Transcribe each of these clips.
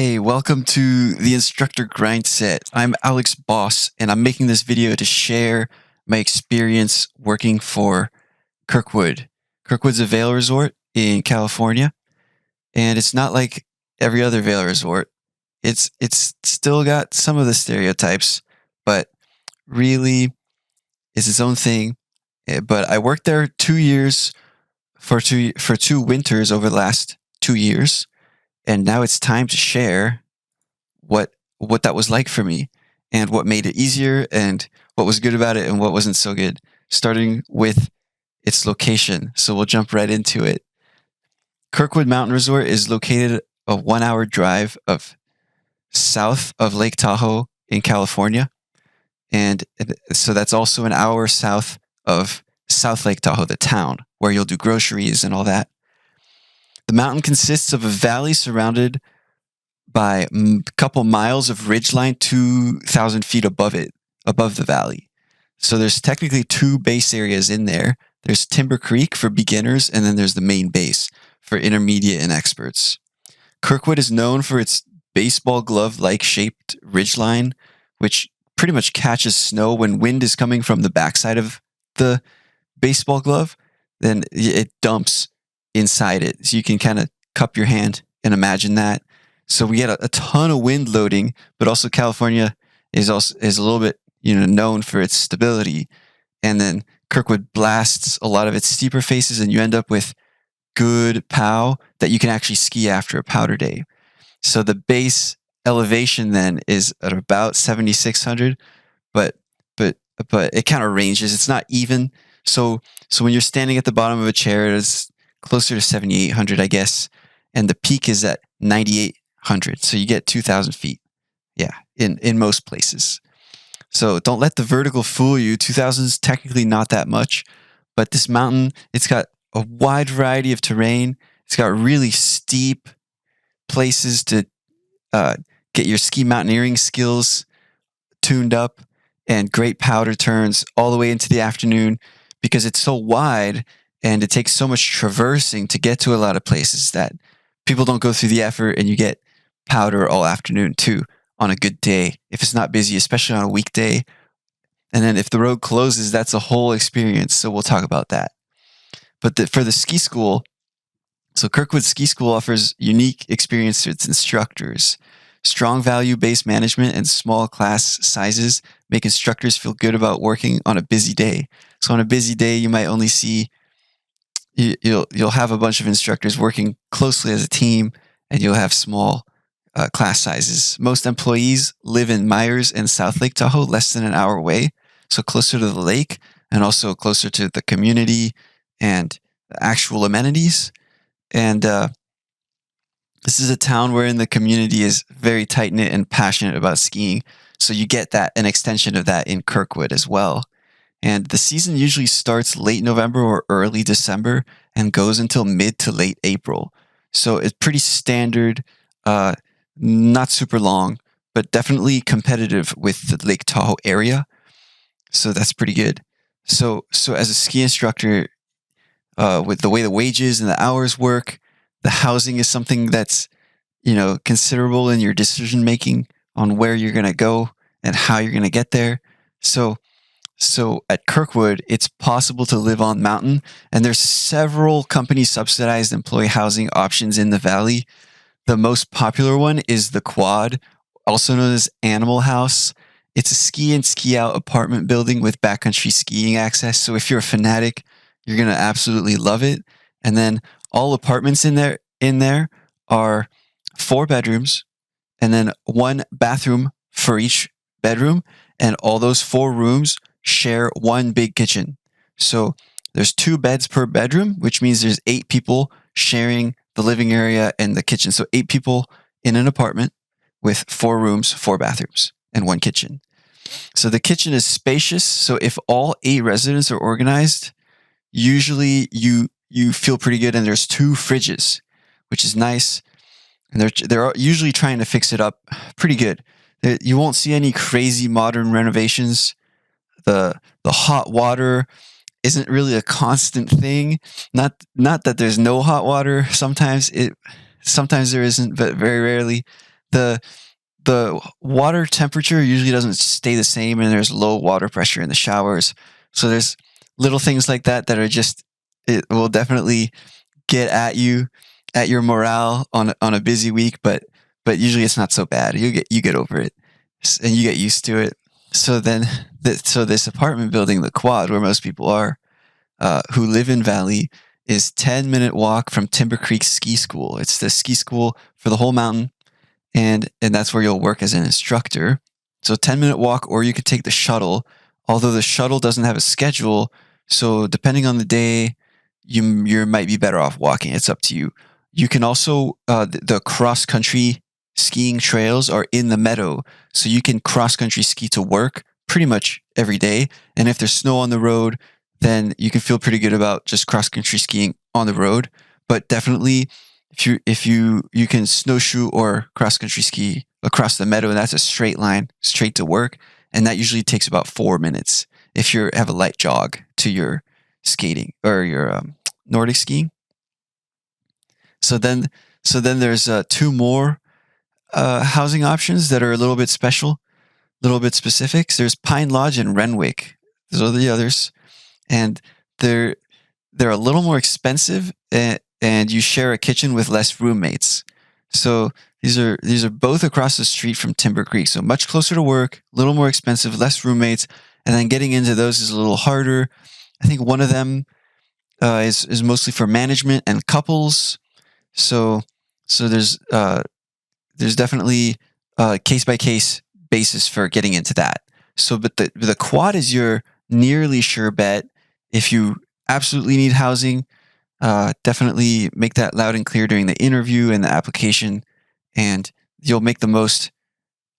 Hey, welcome to the Instructor Grind Set. I'm Alex Boss, and I'm making this video to share my experience working for Kirkwood. Kirkwood's a Vail resort in California, and it's not like every other Vail resort. It's still got some of the stereotypes, but really it's its own thing. But I worked there 2 years for two winters over the last 2 years, and now it's time to share what that was like for me and what made it easier and what was good about it and what wasn't so good, starting with its location. So we'll jump right into it. Kirkwood Mountain Resort is located a 1 hour drive of south of Lake Tahoe in California. And so that's also an hour south of South Lake Tahoe, the town, where you'll do groceries and all that. The mountain consists of a valley surrounded by a couple miles of ridgeline 2,000 feet above the valley. So there's technically two base areas in there. There's Timber Creek for beginners, and then there's the main base for intermediate and experts. Kirkwood is known for its baseball glove-like shaped ridgeline, which pretty much catches snow when wind is coming from the backside of the baseball glove. Then it dumps inside it. So you can kind of cup your hand and imagine that. So we get a ton of wind loading, but also California is a little bit known for its stability. And then Kirkwood blasts a lot of its steeper faces, and you end up with good POW that you can actually ski after a powder day. So the base elevation then is at about 7,600, but it kind of ranges. It's not even. So when you're standing at the bottom of a chair, it's closer to 7,800, I guess, and the peak is at 9,800. So you get 2,000 feet. Yeah, in most places. So don't let the vertical fool you. 2,000 is technically not that much, but this mountain, it's got a wide variety of terrain. It's got really steep places to get your ski mountaineering skills tuned up, and great powder turns all the way into the afternoon because it's so wide and it takes so much traversing to get to a lot of places that people don't go through the effort, and you get powder all afternoon too on a good day if it's not busy, especially on a weekday. And then if the road closes, that's a whole experience. So we'll talk about that. But for the ski school, so Kirkwood Ski School offers unique experience to its instructors. Strong value-based management and small class sizes make instructors feel good about working on a busy day. So on a busy day, you might only see you'll have a bunch of instructors working closely as a team, and you'll have small class sizes. Most employees live in Myers and South Lake Tahoe, less than an hour away, so closer to the lake and also closer to the community and the actual amenities. And this is a town wherein the community is very tight-knit and passionate about skiing, so you get an extension of that in Kirkwood as well. And the season usually starts late November or early December and goes until mid to late April. So it's pretty standard, not super long, but definitely competitive with the Lake Tahoe area. So that's pretty good. So as a ski instructor, with the way the wages and the hours work, the housing is something that's considerable in your decision making on where you're going to go and how you're going to get there. So at Kirkwood, it's possible to live on mountain, and there's several company subsidized employee housing options in the valley. The most popular one is the Quad, also known as Animal House. It's a ski in, ski out apartment building with backcountry skiing access. So if you're a fanatic, you're going to absolutely love it. And then all apartments in there are 4 bedrooms and then 1 bathroom for each bedroom. And all those 4 rooms share 1 big kitchen. So there's 2 beds per bedroom, which means there's 8 people sharing the living area and the kitchen. So 8 people in an apartment with 4 rooms, 4 bathrooms, and 1 kitchen. So the kitchen is spacious. So if all 8 residents are organized, usually you feel pretty good. And there's 2 fridges, which is nice. And they're usually trying to fix it up pretty good. You won't see any crazy modern renovations. The hot water isn't really a constant thing. Not that there's no hot water. Sometimes there isn't, but very rarely. The water temperature usually doesn't stay the same, and there's low water pressure in the showers. So there's little things like that that are just, it will definitely get at you, at your morale on a busy week, but usually it's not so bad. You get over it, and you get used to it. So then, so this apartment building, the Quad, where most people are, who live in Valley, is 10-minute walk from Timber Creek Ski School. It's the ski school for the whole mountain, and that's where you'll work as an instructor. So 10-minute walk, or you could take the shuttle. Although the shuttle doesn't have a schedule, so depending on the day, you might be better off walking. It's up to you. You can also the cross country skiing trails are in the meadow, so you can cross country ski to work pretty much every day. And if there's snow on the road, then you can feel pretty good about just cross country skiing on the road. But definitely, if you can snowshoe or cross country ski across the meadow, and that's a straight line straight to work, and that usually takes about 4 minutes if you have a light jog to your skating or your Nordic skiing. So then there's 2 more housing options that are a little bit special, a little bit specific. So there's Pine Lodge and Renwick. Those are the others, and they're a little more expensive, and you share a kitchen with less roommates. So these are both across the street from Timber Creek, so much closer to work, a little more expensive, less roommates, and then getting into those is a little harder. I think one of them is mostly for management and couples. So there's definitely a case by case basis for getting into that. So, but the Quad is your nearly sure bet. If you absolutely need housing, definitely make that loud and clear during the interview and the application, and you'll make the most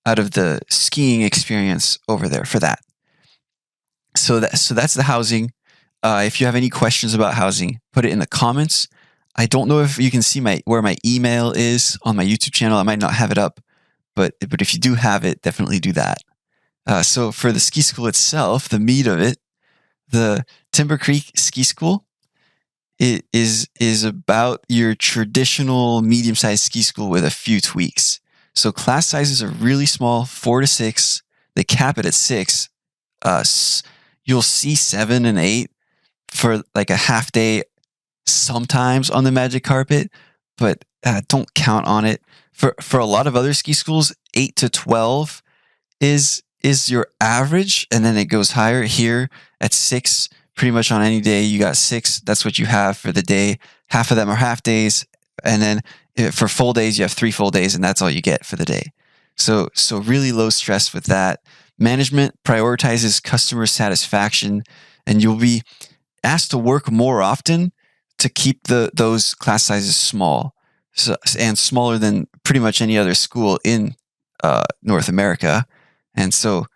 out of the skiing experience over there for that. So that's the housing. If you have any questions about housing, put it in the comments. I don't know if you can see where my email is on my YouTube channel. I might not have it up, but if you do have it, definitely do that. So for the ski school itself, the meat of it, the Timber Creek Ski School, it is about your traditional medium-sized ski school with a few tweaks. So class sizes are really small, 4 to 6. They cap it at 6. You'll see 7 and 8 for like a half day sometimes on the magic carpet, but don't count on it. For a lot of other ski schools, 8 to 12 is your average, and then it goes higher. Here at 6, pretty much on any day you got 6. That's what you have for the day. Half of them are half days, and then for full days you have 3 full days, and that's all you get for the day. So really low stress with that. Management prioritizes customer satisfaction, and you'll be asked to work more often to keep those class sizes small, and smaller than pretty much any other school in North America. And so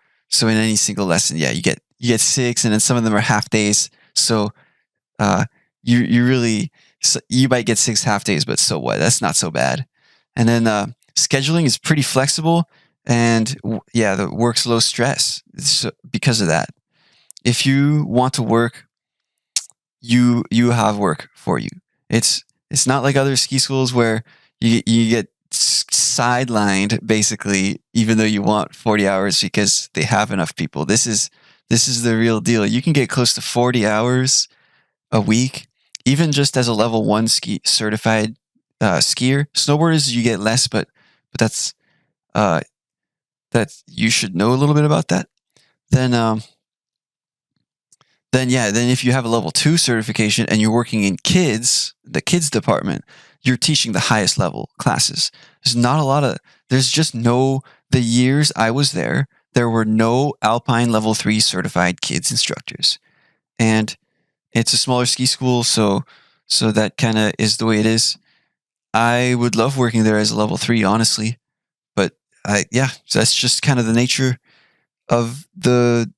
in any single lesson, yeah, you get 6, and then some of them are half days. So you might get 6 half days, but so what? That's not so bad. And then scheduling is pretty flexible, and yeah, the work's low stress because of that. If you want to work, you have work for you. It's not like other ski schools where you get sidelined basically, even though you want 40 hours because they have enough people. This is the real deal. You can get close to 40 hours a week, even just as a level 1 ski certified skier. Snowboarders, you get less, but that's you should know a little bit about that. Then if you have a level 2 certification and you're working in the kids department, you're teaching the highest level classes. There's just no, the years I was there were no Alpine level 3 certified kids instructors. And it's a smaller ski school, so that kind of is the way it is. I would love working there as a level 3, honestly. But so that's just kind of the nature of the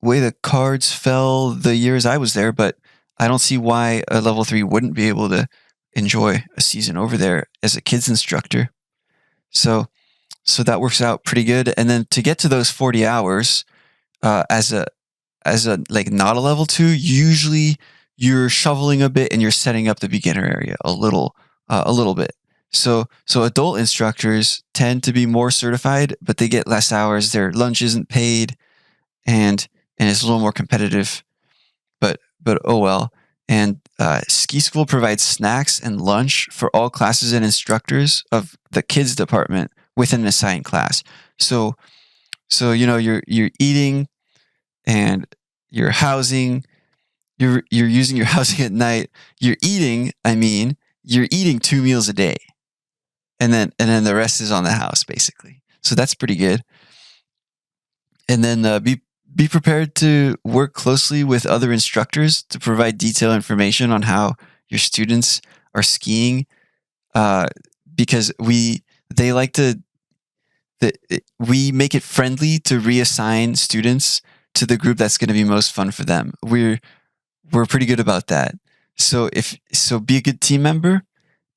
way the cards fell the years I was there, but I don't see why a level 3 wouldn't be able to enjoy a season over there as a kids instructor. So that works out pretty good. And then to get to those 40 hours as a like not a level 2, usually you're shoveling a bit and you're setting up the beginner area a little bit. So adult instructors tend to be more certified, but they get less hours. Their lunch isn't paid, and it's a little more competitive. But oh well. And ski school provides snacks and lunch for all classes and instructors of the kids department within an assigned class. So you're eating and you're housing. You're using your housing at night. You're eating. I mean, you're eating 2 meals a day, and then the rest is on the house basically. So that's pretty good. And then be prepared to work closely with other instructors to provide detailed information on how your students are skiing, because we make it friendly to reassign students to the group that's going to be most fun for them. We're pretty good about that. So be a good team member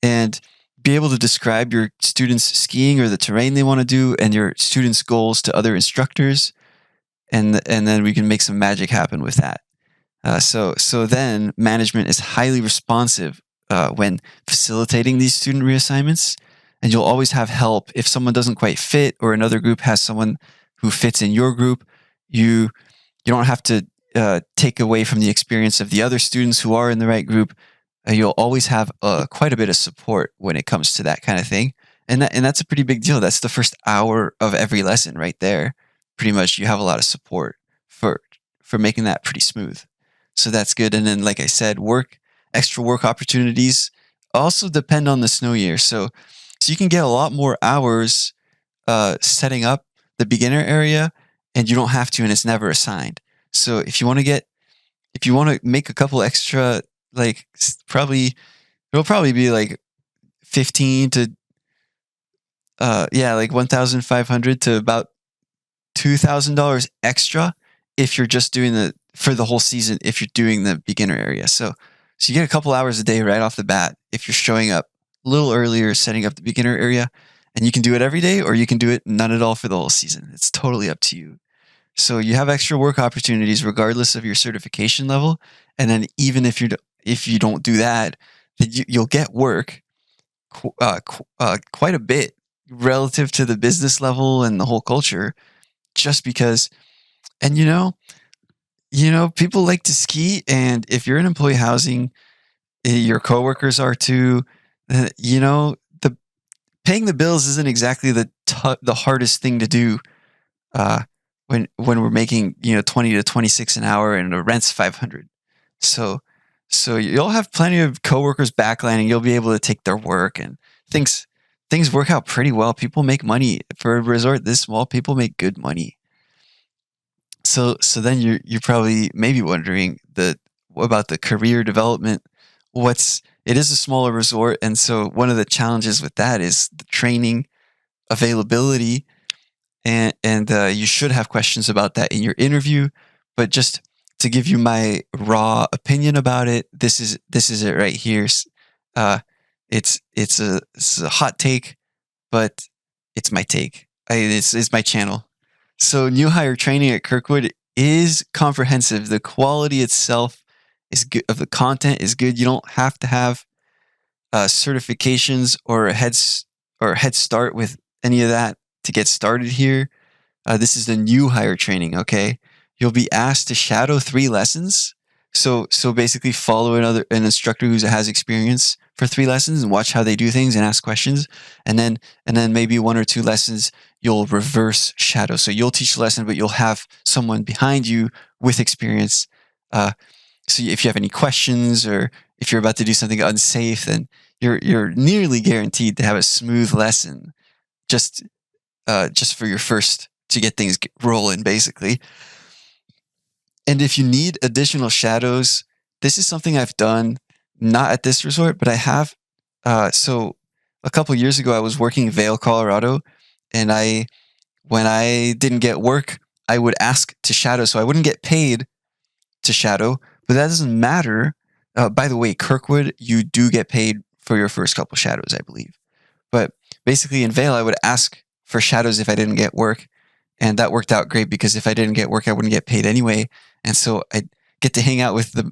and be able to describe your students' skiing or the terrain they want to do and your students' goals to other instructors, and then we can make some magic happen with that. So then management is highly responsive when facilitating these student reassignments, and you'll always have help if someone doesn't quite fit or another group has someone who fits in your group. You don't have to take away from the experience of the other students who are in the right group. You'll always have quite a bit of support when it comes to that kind of thing, and that's a pretty big deal. That's the first hour of every lesson right there. Pretty much, you have a lot of support for making that pretty smooth. So that's good. And then, like I said, extra work opportunities also depend on the snow year. So you can get a lot more hours setting up the beginner area, and you don't have to, and it's never assigned. So if you want to make a couple extra, like it'll probably be like 15 to like 1,500 to about $2,000 extra if you're just doing for the whole season, if you're doing the beginner area. So you get a couple hours a day right off the bat if you're showing up a little earlier, setting up the beginner area, and you can do it every day, or you can do it none at all for the whole season. It's totally up to you. So you have extra work opportunities regardless of your certification level. And then even if you don't do that, then you'll get work quite a bit relative to the business level and the whole culture, just because. And people like to ski, and if you're in employee housing, your coworkers are too. The paying the bills isn't exactly the hardest thing to do. When we're making 20 to 26 an hour and the rent's 500, so you'll have plenty of coworkers backlining. You'll be able to take their work, and things work out pretty well. People make money for a resort this small. People make good money. So then you're probably maybe wondering about the career development. It is a smaller resort, and so one of the challenges with that is the training availability, and you should have questions about that in your interview. But just to give you my raw opinion about it, this is it right here. It's a hot take, but it's my take. It's my channel. So new hire training at Kirkwood is comprehensive. The quality itself is good. Of the content is good. You don't have to have certifications or a head start with any of that to get started here. This is the new hire training. Okay, you'll be asked to shadow 3 lessons. So basically, follow an instructor who has experience for 3 lessons and watch how they do things and ask questions. And then maybe 1 or 2 lessons you'll reverse shadow. So you'll teach the lesson, but you'll have someone behind you with experience. So if you have any questions or if you're about to do something unsafe, then you're nearly guaranteed to have a smooth lesson just for your first, to get things rolling, basically. And if you need additional shadows, this is something I've done, not at this resort, but I have. So a couple years ago, I was working in Vail, Colorado, and when I didn't get work, I would ask to shadow. So I wouldn't get paid to shadow, but that doesn't matter. By the way, Kirkwood, you do get paid for your first couple shadows, I believe. But basically in Vail, I would ask for shadows if I didn't get work. And that worked out great because if I didn't get work, I wouldn't get paid anyway. And so I'd get to hang out with the,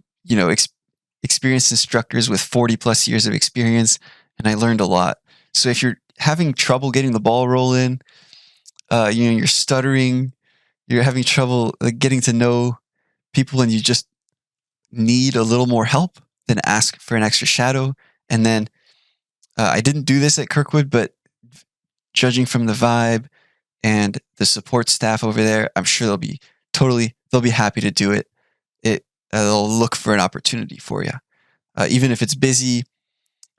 experienced instructors with 40 plus years of experience. And I learned a lot. So if you're having trouble getting the ball rolling, you're stuttering, you're having trouble getting to know people, and you just need a little more help, then ask for an extra shadow. And then I didn't do this at Kirkwood, but judging from the vibe and the support staff over there, I'm sure they'll be happy to do it. They'll look for an opportunity for you, even if it's busy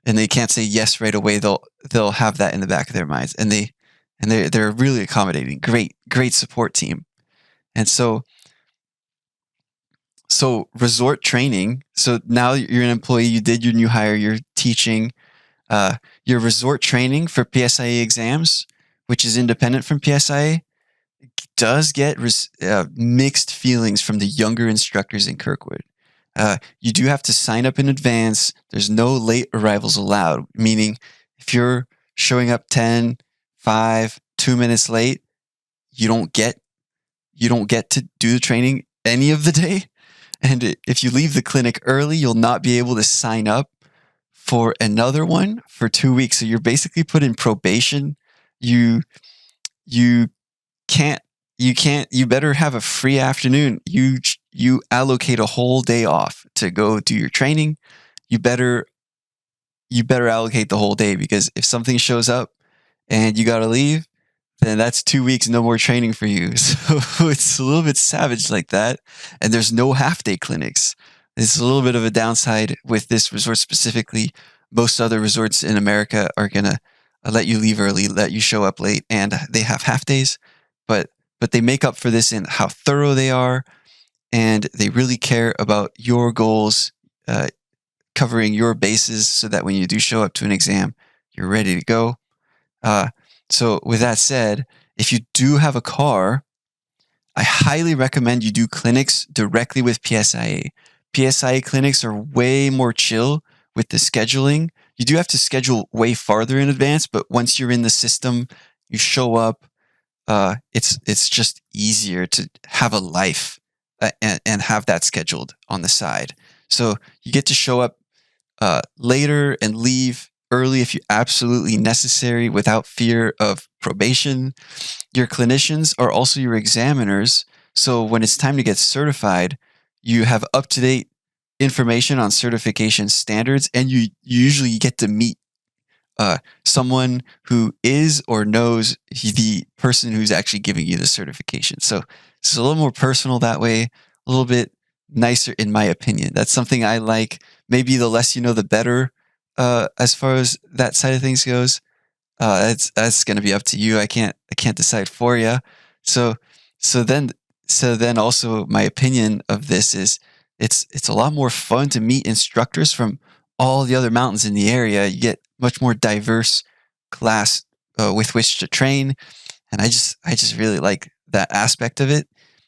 and they can't say yes right away. They'll have that in the back of their minds, and they're really accommodating. Great support team. And so resort training. So now you're an employee. You did your new hire. You're teaching. Your resort training for PSIA exams, which is independent from PSIA, does get mixed feelings from the younger instructors in Kirkwood. You do have to sign up in advance. There's no late arrivals allowed, meaning if you're showing up 10, 5, 2 minutes late, you don't get to do the training any of the day. And if you leave the clinic early, you'll not be able to sign up for another one for 2 weeks. So you're basically put in probation. You better have a free afternoon. You allocate a whole day off to go do your training. You better allocate the whole day, because if something shows up and you got to leave, then that's 2 weeks, no more training for you. So it's a little bit savage like that. And there's no half-day clinics. It's a little bit of a downside with this resort specifically. Most other resorts in America are going to let you leave early, let you show up late, and they have half-days. But they make up for this in how thorough they are, and they really care about your goals, covering your bases so that when you do show up to an exam, you're ready to go. So with that said, if you do have a car, I highly recommend you do clinics directly with PSIA. PSIA clinics are way more chill with the scheduling. You do have to schedule way farther in advance, but once you're in the system, you show up. It's just easier to have a life and have that scheduled on the side. So you get to show up later and leave early if you absolutely necessary without fear of probation. Your clinicians are also your examiners. So when it's time to get certified, you have up-to-date information on certification standards, and you usually get to meet someone who is or knows the person who's actually giving you the certification. So it's a little more personal that way, a little bit nicer in my opinion. That's something I like. Maybe the less you know, the better as far as that side of things goes. That's going to be up to you. I can't decide for you. So then also my opinion of this is it's a lot more fun to meet instructors from all the other mountains in the area. You get much more diverse class with which to train, and I just really like that aspect of it.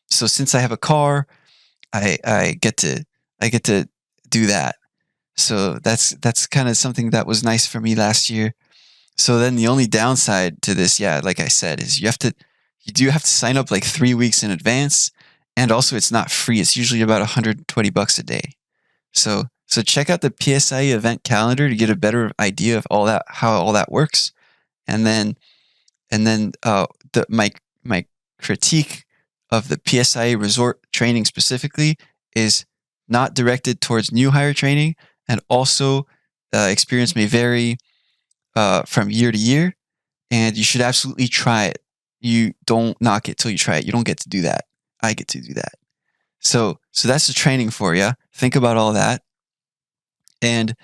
So since I have a car, I get to do that. So that's kind of something that was nice for me last year. So then the only downside to this, yeah, like I said, is you do have to sign up like 3 weeks in advance, and also it's not free. It's usually about $120 a day. So check out the PSIA event calendar to get a better idea of how all that works. And then my critique of the PSIA resort training specifically is not directed towards new hire training, and also experience may vary from year to year, and you should absolutely try it. You don't knock it till you try it. You don't get to do that. I get to do that. So that's the training for you. Think about all that. And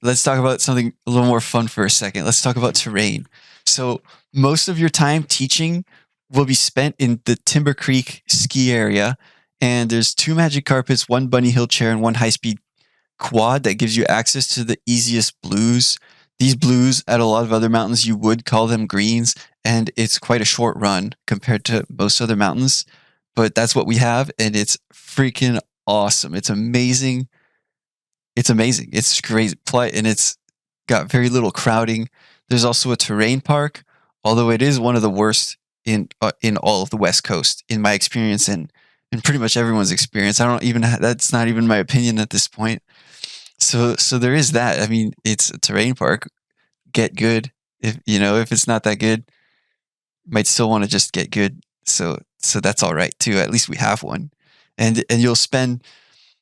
let's talk about something a little more fun for a second. Let's talk about terrain. So most of your time teaching will be spent in the Timber Creek ski area, and there's 2 magic carpets, 1 bunny hill chair, and 1 high-speed quad that gives you access to the easiest blues. These blues at a lot of other mountains, you would call them greens, and it's quite a short run compared to most other mountains, but that's what we have, and it's freaking awesome. It's amazing. It's amazing. It's great play, and it's got very little crowding. There's also a terrain park, although it is one of the worst in all of the West Coast, in my experience, and in pretty much everyone's experience. That's not even my opinion at this point. So there is that. I mean, it's a terrain park. get good. If it's not that good, you might still want to just get good. So that's all right too. At least we have one. And you'll spend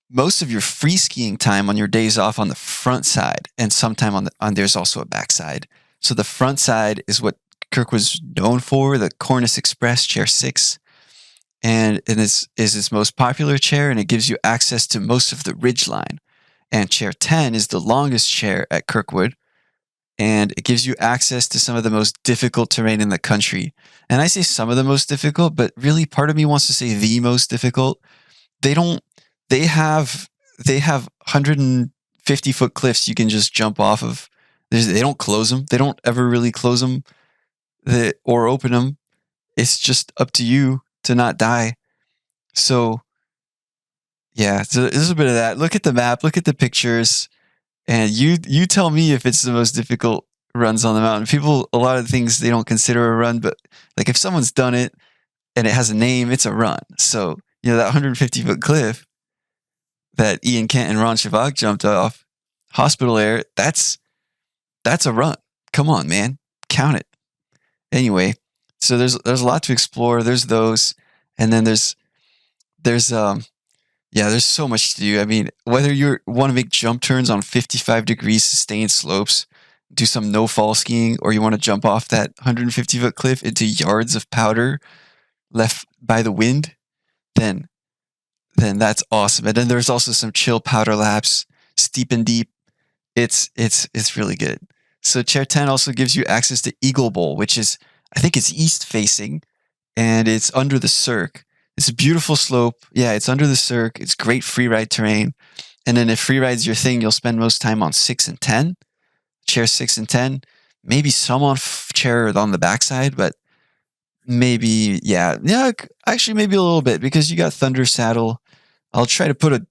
most of your free skiing time on your days off on the front side, and sometime on there's also a back side. So the front side is what Kirkwood's known for, the Cornice Express Chair 6. And this is its most popular chair, and it gives you access to most of the ridge line. And Chair 10 is the longest chair at Kirkwood, and it gives you access to some of the most difficult terrain in the country. And I say some of the most difficult, but really part of me wants to say the most difficult. They have 150-foot cliffs you can just jump off of. They don't close them. They don't ever really close them or open them. It's just up to you to not die. So yeah, so there's a bit of that. Look at the map, look at the pictures, and you tell me if it's the most difficult runs on the mountain. People, a lot of things they don't consider a run, but like if someone's done it and it has a name, it's a run. So, that 150-foot cliff that Ian Kent and Ron Shavak jumped off, Hospital Air, that's a run. Come on, man. Count it. Anyway, so there's a lot to explore. There's those, and then there's so much to do. I mean, whether you want to make jump turns on 55-degree sustained slopes, do some no-fall skiing, or you want to jump off that 150-foot cliff into yards of powder left by the wind, then that's awesome. And then there's also some chill powder laps, steep and deep. It's really good. So Chair 10 also gives you access to Eagle Bowl, which is, I think it's east facing, and it's under the Cirque. It's a beautiful slope. Yeah, it's under the Cirque. It's great free ride terrain. And then if free ride's your thing, you'll spend most time on 6 and 10. Chair 6 and 10. Maybe some on chair on the backside, but maybe, actually maybe a little bit, because you got Thunder Saddle. I'll try to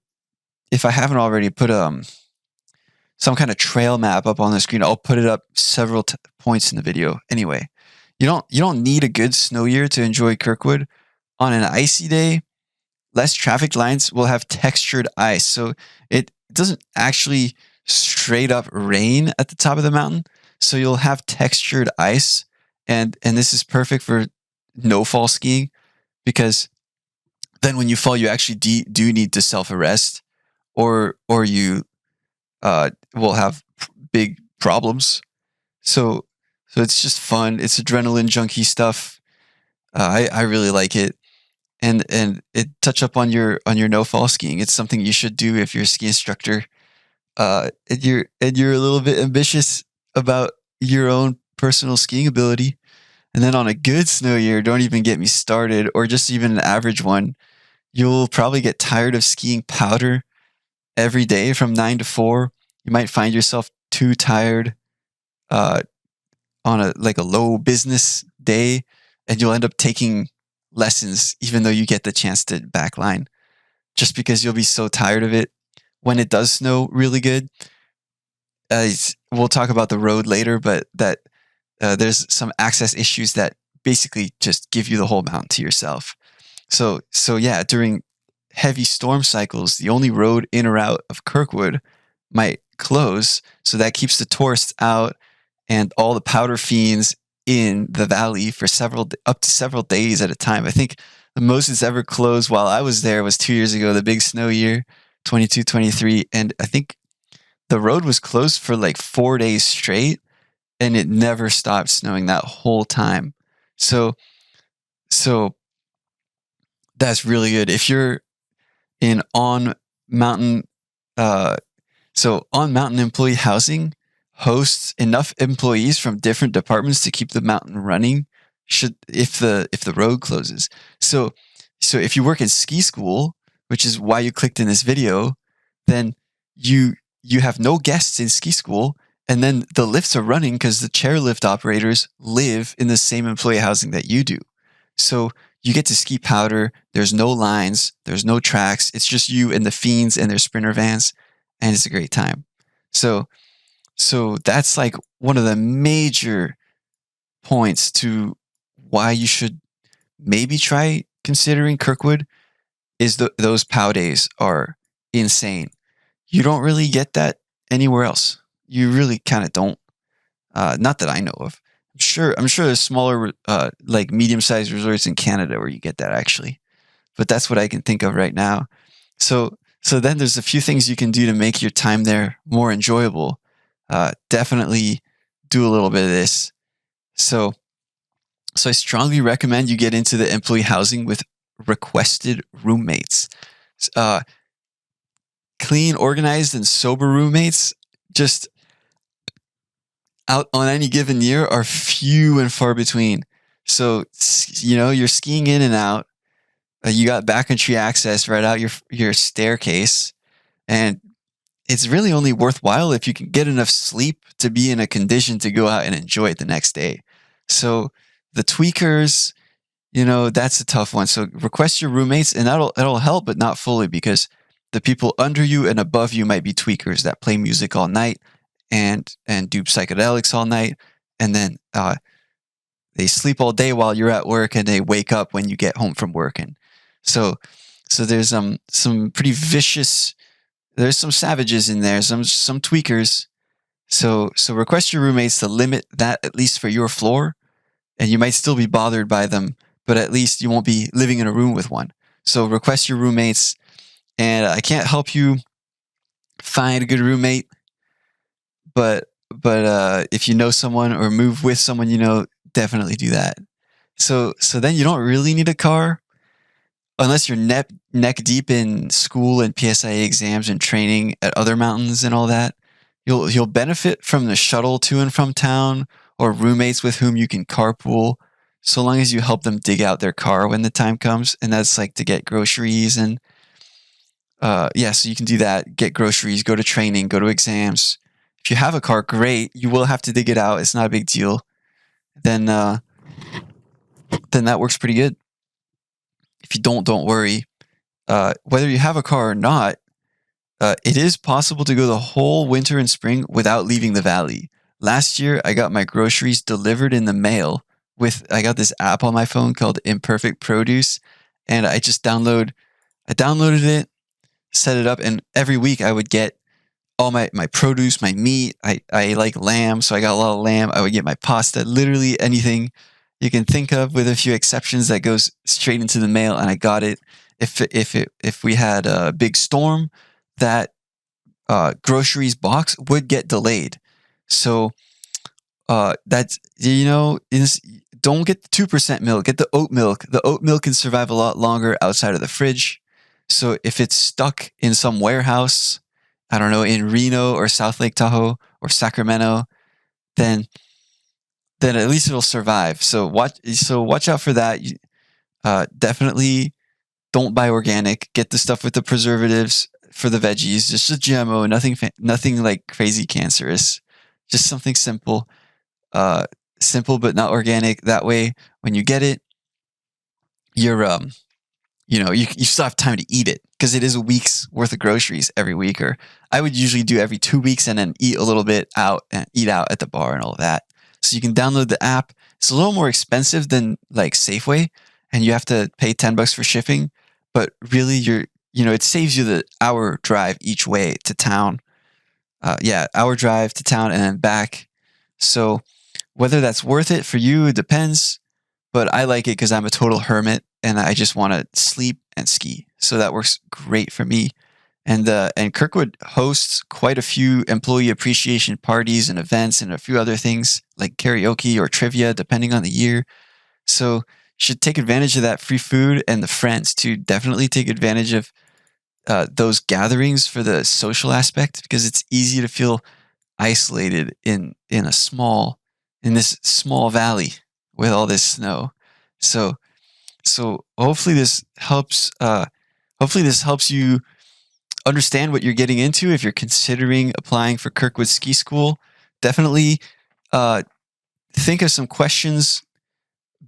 if I haven't already, put some kind of trail map up on the screen. I'll put it up several points in the video. Anyway, you don't need a good snow year to enjoy Kirkwood. On an icy day, less traffic lines will have textured ice. So it doesn't actually straight up rain at the top of the mountain. So you'll have textured ice. And this is perfect for no-fall skiing, because then when you fall, you actually do need to self-arrest, or you will have big problems. So it's just fun. It's adrenaline junkie stuff. I really like it. And it touch up on your no-fall skiing. It's something you should do if you're a ski instructor. And you're a little bit ambitious about your own personal skiing ability. And then on a good snow year, don't even get me started, or just even an average one, you'll probably get tired of skiing powder every day from 9 to 4. You might find yourself too tired on a low business day, and you'll end up taking lessons even though you get the chance to backline, just because you'll be so tired of it. When it does snow really good, we'll talk about the road later, but that there's some access issues that basically just give you the whole mountain to yourself. So yeah, during heavy storm cycles, the only road in or out of Kirkwood might close, so that keeps the tourists out and all the powder fiends in the valley for up to several days at a time. I think the most it's ever closed while I was there was 2 years ago, the big snow year, 22-23, and I think the road was closed for 4 days straight, and it never stopped snowing that whole time. So that's really good. If you're on mountain employee housing hosts enough employees from different departments to keep the mountain running if the road closes. So if you work in ski school, which is why you clicked in this video, then you have no guests in ski school, and then the lifts are running because the chairlift operators live in the same employee housing that you do. So you get to ski powder. There's no lines. There's no tracks. It's just you and the fiends and their sprinter vans, and it's a great time. So that's one of the major points to why you should maybe try considering Kirkwood is those POW days are insane. You don't really get that anywhere else. You really kind of don't. Not that I know of. I'm sure there's smaller, like medium-sized resorts in Canada where you get that actually, but that's what I can think of right now. So, so then there's a few things you can do to make your time there more enjoyable. Definitely do a little bit of this. So, so I strongly recommend you get into the employee housing with requested roommates. Uh, Clean, organized, and sober roommates just out on any given year are few and far between. So, you're skiing in and out. You got backcountry access right out your staircase, and it's really only worthwhile if you can get enough sleep to be in a condition to go out and enjoy it the next day. So the tweakers, that's a tough one. So request your roommates, and that'll help, but not fully, because the people under you and above you might be tweakers that play music all night and do psychedelics all night, and then they sleep all day while you're at work, and they wake up when you get home from work. And so there's some pretty vicious. There's some savages in there, some tweakers. So request your roommates to limit that, at least for your floor, and you might still be bothered by them, but at least you won't be living in a room with one. So request your roommates, and I can't help you find a good roommate, but if you know someone or move with someone, definitely do that. So then you don't really need a car unless you're neck deep in school and PSIA exams and training at other mountains and all that. You'll benefit from the shuttle to and from town, or roommates with whom you can carpool, so long as you help them dig out their car when the time comes. And that's like to get groceries and so you can do that. Get groceries, go to training, go to exams. If you have a car, great. You will have to dig it out. It's not a big deal. Then that works pretty good. If you don't worry. Whether you have a car or not, it is possible to go the whole winter and spring without leaving the valley. Last year, I got my groceries delivered in the mail I got this app on my phone called Imperfect Produce, and I downloaded it, set it up, and every week I would get all my produce, my meat. I like lamb, so I got a lot of lamb. I would get my pasta, literally anything you can think of, with a few exceptions, that goes straight into the mail, and I got it. If we had a big storm, that groceries box would get delayed. So that's don't get the 2% milk. Get the oat milk. The oat milk can survive a lot longer outside of the fridge. So if it's stuck in some warehouse, I don't know, in Reno or South Lake Tahoe or Sacramento, then at least it'll survive. So watch out for that. Definitely don't buy organic. Get the stuff with the preservatives for the veggies. Just a GMO. Nothing like crazy cancerous. Just something simple. Simple but not organic. That way, when you get it, you're you still have time to eat it, because it is a week's worth of groceries every week. Or I would usually do every 2 weeks, and then eat a little bit out and eat out at the bar and all of that. So you can download the app. It's a little more expensive than like Safeway, and you have to pay $10 for shipping. But really, it saves you the hour drive each way to town. Hour drive to town and then back. So whether that's worth it for you, it depends. But I like it because I'm a total hermit and I just want to sleep and ski. So that works great for me. And Kirkwood hosts quite a few employee appreciation parties and events and a few other things like karaoke or trivia, depending on the year. So you should take advantage of that free food and the friends to definitely take advantage of those gatherings for the social aspect, because it's easy to feel isolated in this small valley with all this snow. So hopefully this helps. Hopefully this helps you understand what you're getting into if you're considering applying for Kirkwood Ski School. Definitely think of some questions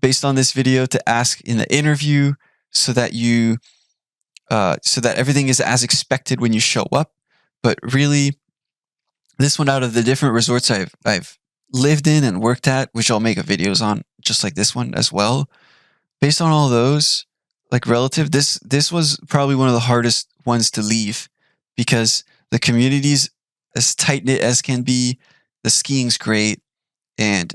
based on this video to ask in the interview, so that everything is as expected when you show up. But really, this one, out of the different resorts I've lived in and worked at, which I'll make videos on just like this one as well, based on all those, like relative, this was probably one of the hardest ones to leave, because the community's as tight-knit as can be. The skiing's great. and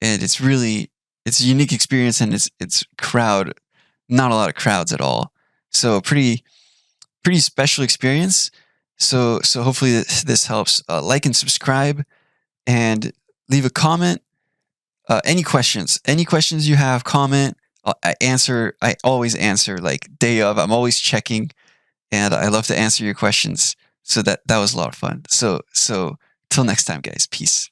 it's really it's a unique experience, and it's crowd, not a lot of crowds at all. So pretty special experience. So hopefully this helps. Like and subscribe, and leave a comment. Any questions you have, comment. I answer. I always answer, like day of. I'm always checking, and I love to answer your questions. So that was a lot of fun. So till next time, guys. Peace.